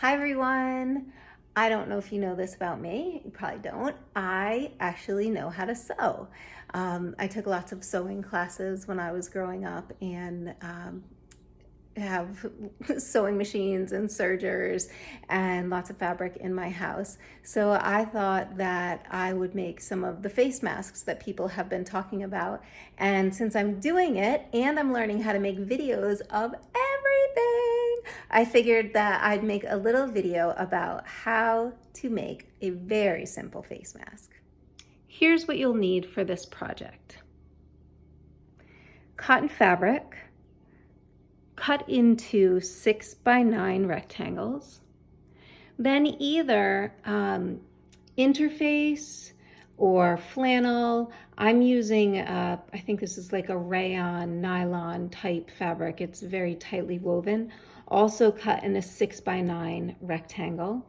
Hi everyone. I don't know if you know this about me. You probably don't. I actually know how to sew. I took lots of sewing classes when I was growing up and have sewing machines and sergers and lots of fabric in my house. So I thought that I would make some of the face masks that people have been talking about. And since I'm doing it and I'm learning how to make videos of everything, I figured that I'd make a little video about how to make a very simple face mask. Here's what you'll need for this project. Cotton fabric, cut into 6x9 rectangles. Then either interface or flannel. I'm using, I think this is like a rayon nylon type fabric. It's very tightly woven. Also cut in a 6x9 rectangle.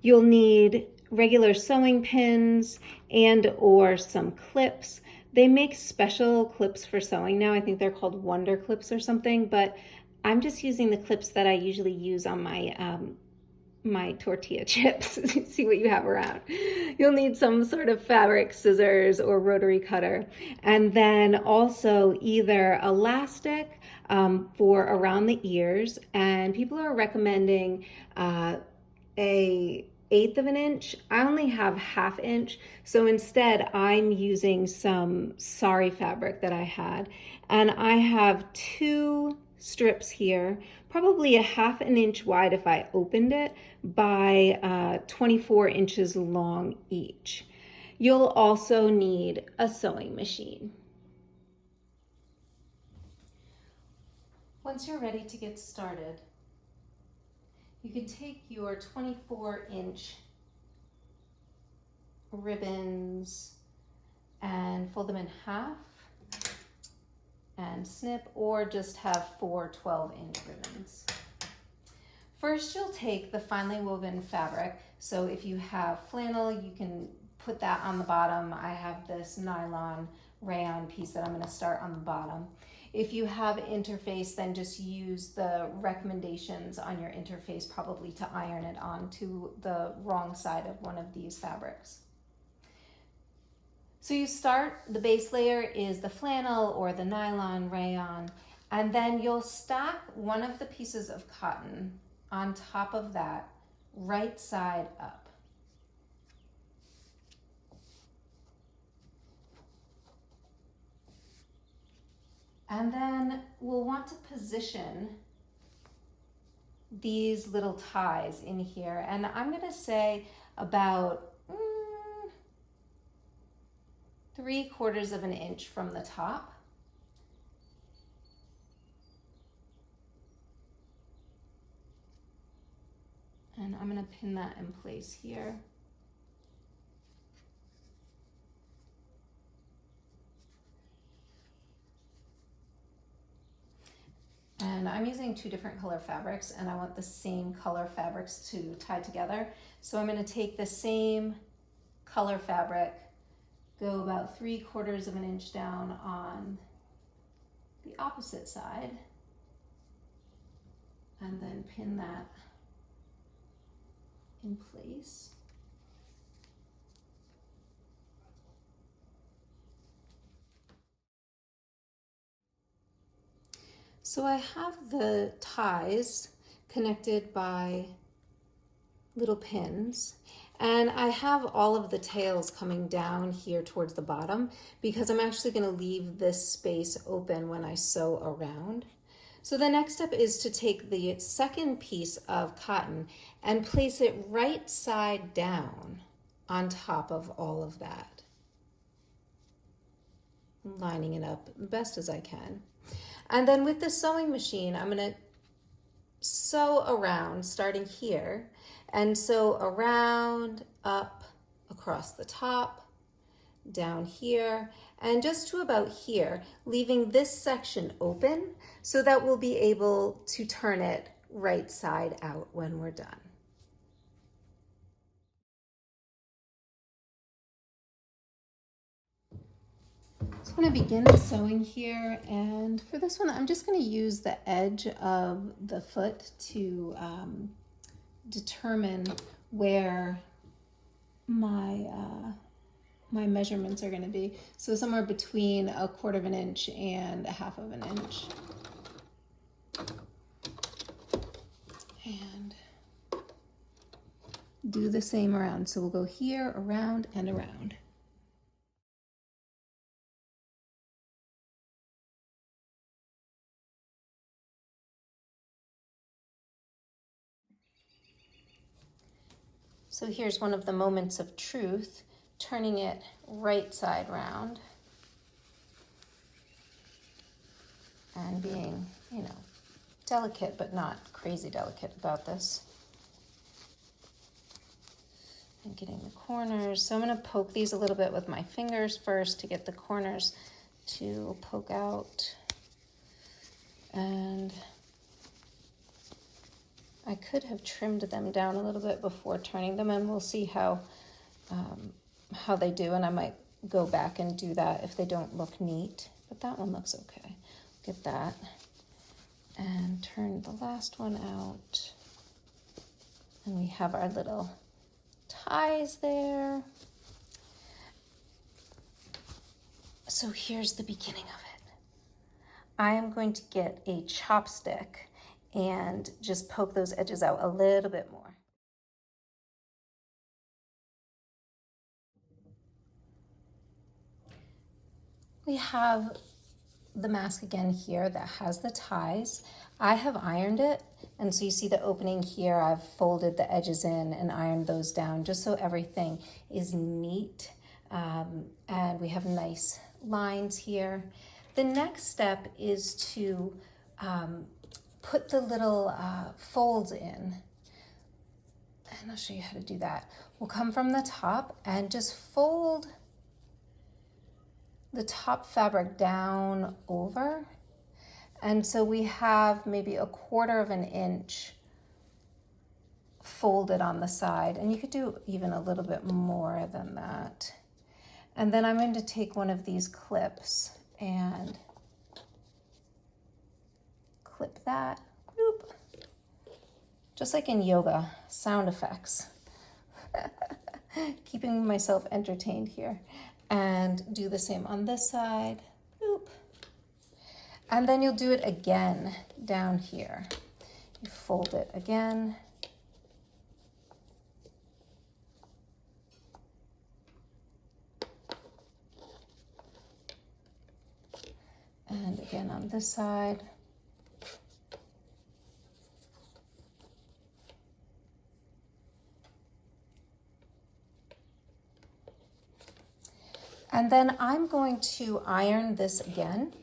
You'll need regular sewing pins and or some clips. They make special clips for sewing now. I think they're called Wonder Clips or something, but I'm just using the clips that I usually use on my tortilla chips. See what you have around. You'll need some sort of fabric scissors or rotary cutter, and then also either elastic for around the ears, and people are recommending a 1/8 of an inch. I only have 1/2 inch, so instead I'm using some sari fabric that I had, and I have 2 strips here, probably a 1/2 an inch wide if I opened it by 24 inches long each. You'll also need a sewing machine. Once you're ready to get started, you can take your 24-inch ribbons and fold them in half and snip, or just have 4 12-inch ribbons. First, you'll take the finely woven fabric. So if you have flannel, you can put that on the bottom. I have this nylon rayon piece that I'm going to start on the bottom. If you have interface, then just use the recommendations on your interface probably to iron it onto the wrong side of one of these fabrics. So you start, the base layer is the flannel or the nylon rayon, and then you'll stack one of the pieces of cotton on top of that, right side up. And then we'll want to position these little ties in here. And I'm gonna say about 3/4 of an inch from the top. And I'm gonna pin that in place here. And I'm using 2 different color fabrics, and I want the same color fabrics to tie together. So I'm gonna take the same color fabric, go about 3/4 of an inch down on the opposite side, and then pin that in place. So I have the ties connected by little pins, and I have all of the tails coming down here towards the bottom because I'm actually going to leave this space open when I sew around. So the next step is to take the second piece of cotton and place it right side down on top of all of that, lining it up best as I can. And then with the sewing machine, I'm going to sew around starting here and sew around, up, across the top, down here, and just to about here, leaving this section open so that we'll be able to turn it right side out when we're done. So I'm going to begin sewing here, and for this one I'm just going to use the edge of the foot to determine where my my measurements are going to be. So somewhere between 1/4 of an inch and 1/2 of an inch. And do the same around. So we'll go here, around, and around. So here's one of the moments of truth, turning it right side round and being, you know, delicate but not crazy delicate about this. And getting the corners. So I'm going to poke these a little bit with my fingers first to get the corners to poke out. And I could have trimmed them down a little bit before turning them, and we'll see how they do, and I might go back and do that if they don't look neat, but that one looks okay. Get that and turn the last one out, and we have our little ties there. So here's the beginning of it. I am going to get a chopstick and just poke those edges out a little bit more. We have the mask again here that has the ties. I have ironed it, and so you see the opening here. I've folded the edges in and ironed those down just so everything is neat, and we have nice lines here. The next step is to put the little folds in, and I'll show you how to do that. We'll come from the top and just fold the top fabric down over, and so we have maybe 1/4 of an inch folded on the side, and you could do even a little bit more than that. And then I'm going to take one of these clips and clip that, boop, just like in yoga, sound effects. Keeping myself entertained here. And do the same on this side, boop. And then you'll do it again down here. You fold it again. And again on this side. And then I'm going to iron this again.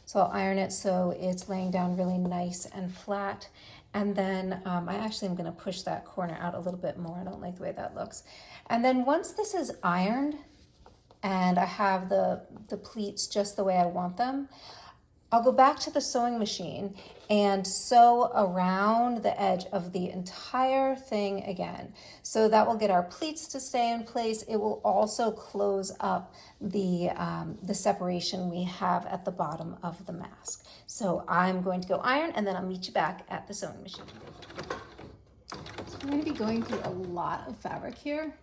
So I'll iron it so it's laying down really nice and flat. And then I actually am going to push that corner out a little bit more. I don't like the way that looks. And then once this is ironed and I have the pleats just the way I want them, I'll go back to the sewing machine and sew around the edge of the entire thing again. So that will get our pleats to stay in place. It will also close up the separation we have at the bottom of the mask. So I'm going to go iron, and then I'll meet you back at the sewing machine. So I'm going to be going through a lot of fabric here.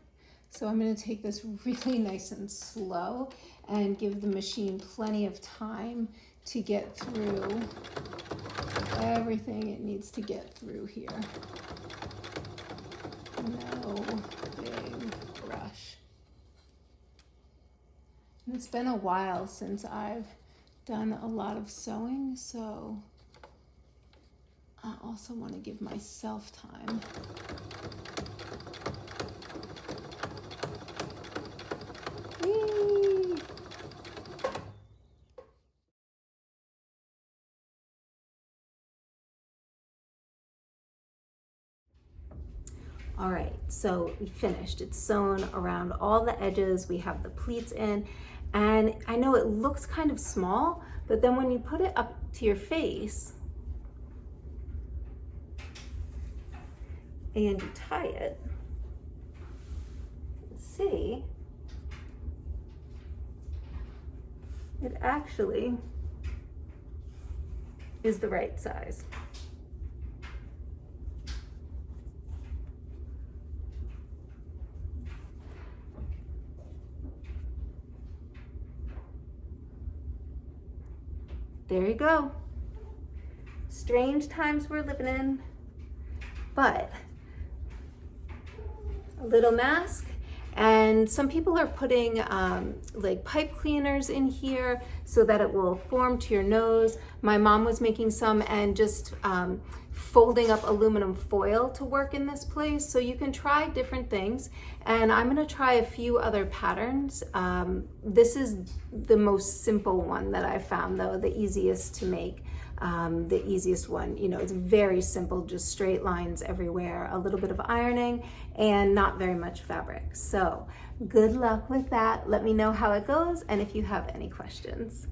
So I'm going to take this really nice and slow and give the machine plenty of time to get through everything it needs to get through here. No big rush. And it's been a while since I've done a lot of sewing, so I also want to give myself time. Whee! All right, so we finished. It's sewn around all the edges. We have the pleats in, and I know it looks kind of small, but then when you put it up to your face and you tie it, see, it actually is the right size. there you go. Strange times we're living in, but a little mask. And some people are putting like pipe cleaners in here so that it will form to your nose. My mom was making some and just folding up aluminum foil to work in this place. So you can try different things. And I'm gonna try a few other patterns. This is the most simple one that I found though, the easiest to make. The easiest one, you know, it's very simple, just straight lines everywhere, a little bit of ironing and not very much fabric. So good luck with that. Let me know how it goes and if you have any questions.